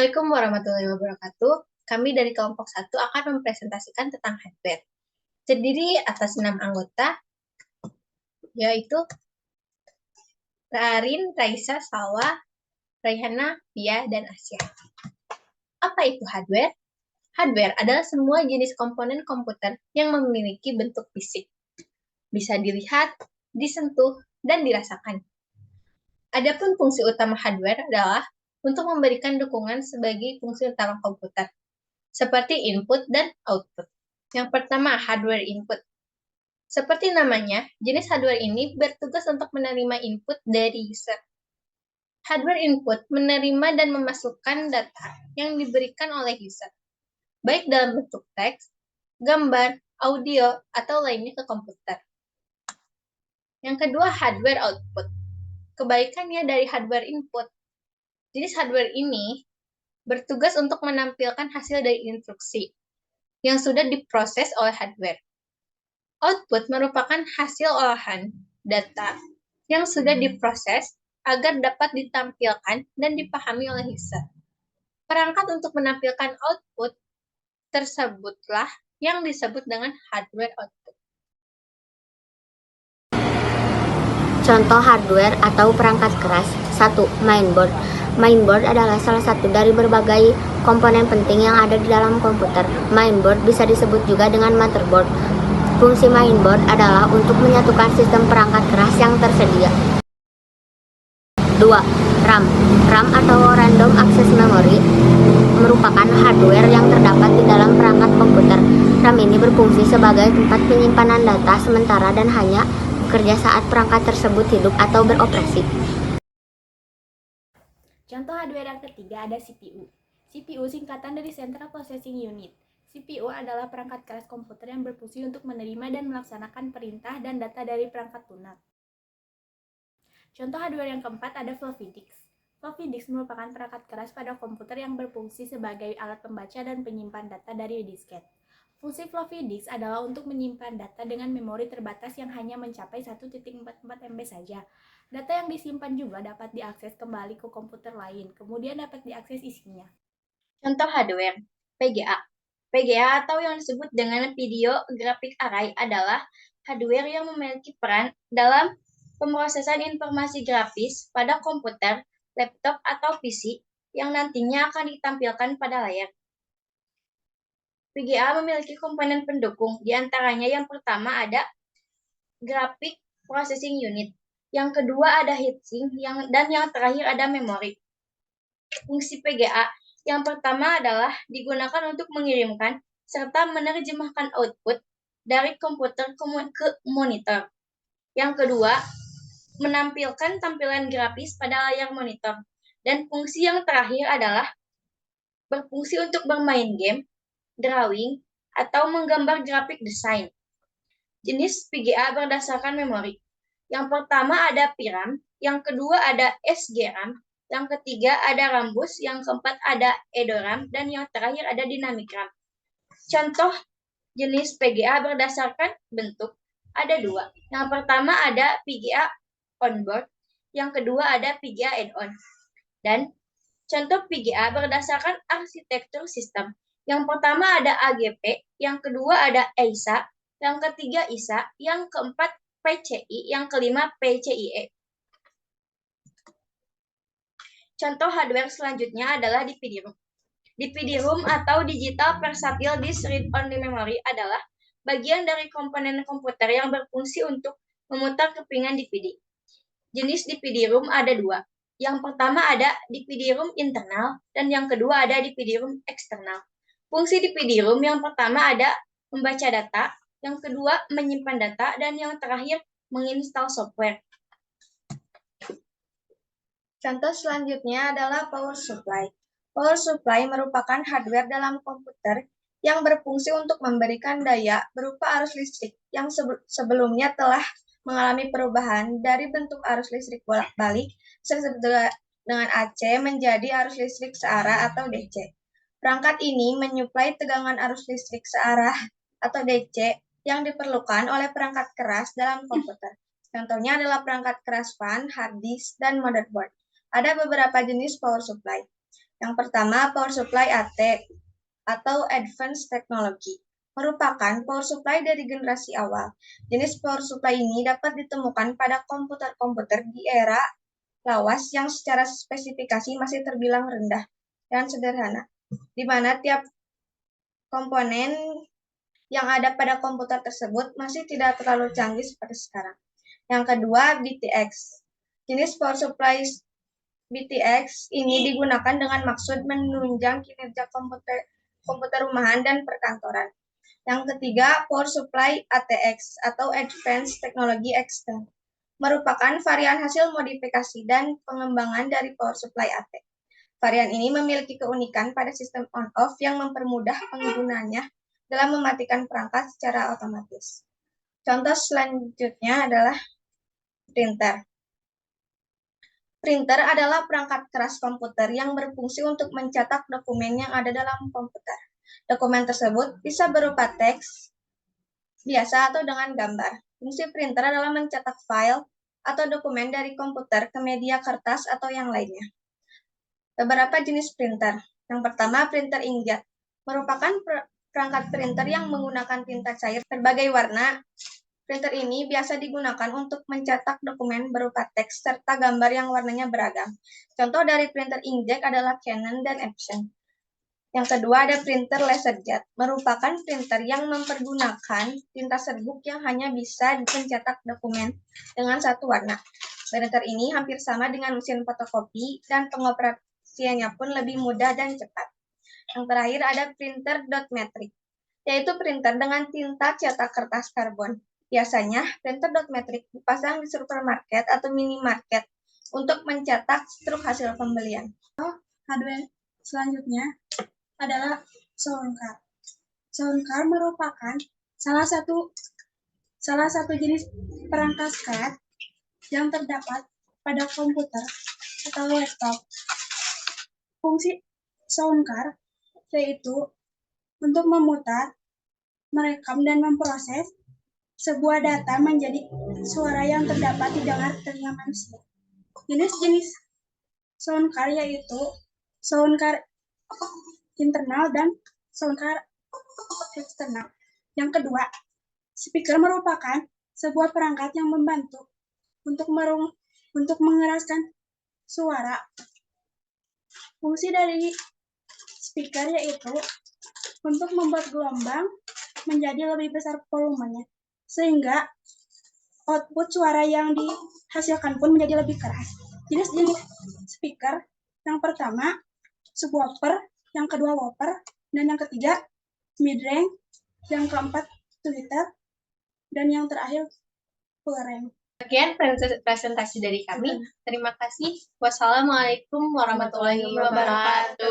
Assalamualaikum warahmatullahi wabarakatuh. Kami dari kelompok 1 akan mempresentasikan tentang hardware. Terdiri atas 6 anggota, yaitu Rarin, Raisa, Salwa, Raihana, Pia, dan Asia. Apa itu hardware? Hardware adalah semua jenis komponen komputer yang memiliki bentuk fisik. Bisa dilihat, disentuh, dan dirasakan. Adapun fungsi utama hardware adalah untuk memberikan dukungan sebagai fungsi utama komputer, seperti input dan output. Yang pertama, hardware input. Seperti namanya, jenis hardware ini bertugas untuk menerima input dari user. Hardware input menerima dan memasukkan data yang diberikan oleh user, baik dalam bentuk teks, gambar, audio, atau lainnya ke komputer. Yang kedua, hardware output. Kebalikannya dari hardware input. Jenis hardware ini bertugas untuk menampilkan hasil dari instruksi yang sudah diproses oleh hardware. Output merupakan hasil olahan data yang sudah diproses agar dapat ditampilkan dan dipahami oleh user. Perangkat untuk menampilkan output tersebutlah yang disebut dengan hardware output. Contoh hardware atau perangkat keras. 1. Mainboard. Mainboard adalah salah satu dari berbagai komponen penting yang ada di dalam komputer. Mainboard bisa disebut juga dengan motherboard. Fungsi mainboard adalah untuk menyatukan sistem perangkat keras yang tersedia. 2. RAM. RAM atau Random Access Memory merupakan hardware yang terdapat di dalam perangkat komputer. RAM ini berfungsi sebagai tempat penyimpanan data sementara dan hanya bekerja saat perangkat tersebut hidup atau beroperasi. Contoh hardware yang ketiga ada CPU. CPU singkatan dari Central Processing Unit. CPU adalah perangkat keras komputer yang berfungsi untuk menerima dan melaksanakan perintah dan data dari perangkat lunak. Contoh hardware yang keempat ada floppy disk. Floppy disk merupakan perangkat keras pada komputer yang berfungsi sebagai alat pembaca dan penyimpan data dari disket. Fungsi floppy disk adalah untuk menyimpan data dengan memori terbatas yang hanya mencapai 1.44 MB saja. Data yang disimpan juga dapat diakses kembali ke komputer lain, kemudian dapat diakses isinya. Contoh hardware, PGA. PGA atau yang disebut dengan Video Graphic Array adalah hardware yang memiliki peran dalam pemrosesan informasi grafis pada komputer, laptop, atau PC yang nantinya akan ditampilkan pada layar. PGA memiliki komponen pendukung, di antaranya yang pertama ada Graphic Processing Unit, yang kedua ada heatsink, dan yang terakhir ada memori. Fungsi PGA yang pertama adalah digunakan untuk mengirimkan serta menerjemahkan output dari komputer ke monitor. Yang kedua, menampilkan tampilan grafis pada layar monitor. Dan fungsi yang terakhir adalah berfungsi untuk bermain game, drawing, atau menggambar grafik desain. Jenis PGA berdasarkan memori. Yang pertama ada VRAM, yang kedua ada SGRAM, yang ketiga ada Rambus, yang keempat ada EDORAM, dan yang terakhir ada Dynamic RAM. Contoh jenis PGA berdasarkan bentuk ada dua. Yang pertama ada PGA onboard, yang kedua ada PGA add-on. Dan contoh PGA berdasarkan arsitektur sistem. Yang pertama ada AGP, yang kedua ada EISA, yang ketiga ISA, yang keempat PCI, yang kelima PCIe. Contoh hardware selanjutnya adalah DVD-ROM. DVD-ROM atau Digital Versatile Disk Read-Only Memory adalah bagian dari komponen komputer yang berfungsi untuk memutar kepingan DVD. Jenis DVD-ROM ada dua. Yang pertama ada DVD-ROM internal dan yang kedua ada DVD-ROM eksternal. Fungsi DVD-ROM yang pertama ada membaca data, yang kedua menyimpan data, dan yang terakhir menginstal software. Contoh selanjutnya adalah power supply. Power supply merupakan hardware dalam komputer yang berfungsi untuk memberikan daya berupa arus listrik yang sebelumnya telah mengalami perubahan dari bentuk arus listrik bolak-balik dengan AC menjadi arus listrik searah atau DC. Perangkat ini menyuplai tegangan arus listrik searah atau DC yang diperlukan oleh perangkat keras dalam komputer. Contohnya adalah perangkat keras fan, hard disk, dan motherboard. Ada beberapa jenis power supply. Yang pertama, power supply AT atau Advanced Technology. Merupakan power supply dari generasi awal. Jenis power supply ini dapat ditemukan pada komputer-komputer di era lawas yang secara spesifikasi masih terbilang rendah dan sederhana, di mana tiap komponen yang ada pada komputer tersebut masih tidak terlalu canggih seperti sekarang. Yang kedua, BTX. Jenis power supply BTX ini digunakan dengan maksud menunjang kinerja komputer rumahan dan perkantoran. Yang ketiga, power supply ATX atau Advanced Technology Extend, merupakan varian hasil modifikasi dan pengembangan dari power supply AT. Varian ini memiliki keunikan pada sistem on-off yang mempermudah penggunanya dalam mematikan perangkat secara otomatis. Contoh selanjutnya adalah printer. Printer adalah perangkat keras komputer yang berfungsi untuk mencetak dokumen yang ada dalam komputer. Dokumen tersebut bisa berupa teks biasa atau dengan gambar. Fungsi printer adalah mencetak file atau dokumen dari komputer ke media kertas atau yang lainnya. Beberapa jenis printer. Yang pertama, printer inkjet. Merupakan perangkat printer yang menggunakan tinta cair berbagai warna. Printer ini biasa digunakan untuk mencetak dokumen berupa teks serta gambar yang warnanya beragam. Contoh dari printer inkjet adalah Canon dan Epson. Yang kedua ada printer laserjet, merupakan printer yang mempergunakan tinta serbuk yang hanya bisa mencetak dokumen dengan satu warna. Printer ini hampir sama dengan mesin fotokopi dan pengoperasiannya pun lebih mudah dan cepat. Yang terakhir ada printer dot matrix, yaitu printer dengan tinta cetak kertas karbon. Biasanya, printer dot matrix dipasang di supermarket atau minimarket untuk mencetak struk hasil pembelian. Hardware selanjutnya adalah sound card. Sound card merupakan salah satu jenis perangkat keras yang terdapat pada komputer atau laptop. Fungsi sound card yaitu untuk memutar, merekam, dan memproses sebuah data menjadi suara yang dapat didengar telinga manusia. Jenis-jenis sound card yaitu sound card internal dan sound card eksternal. Yang kedua, speaker merupakan sebuah perangkat yang membantu untuk mengeraskan suara. Fungsi dari speaker yaitu untuk membuat gelombang menjadi lebih besar volumenya, sehingga output suara yang dihasilkan pun menjadi lebih keras. Jenis-jenis speaker, yang pertama subwoofer, yang kedua woofer, dan yang ketiga mid-range, yang keempat tweeter, dan yang terakhir full range. Sekian presentasi dari kami. Terima kasih. Wassalamualaikum warahmatullahi wabarakatuh.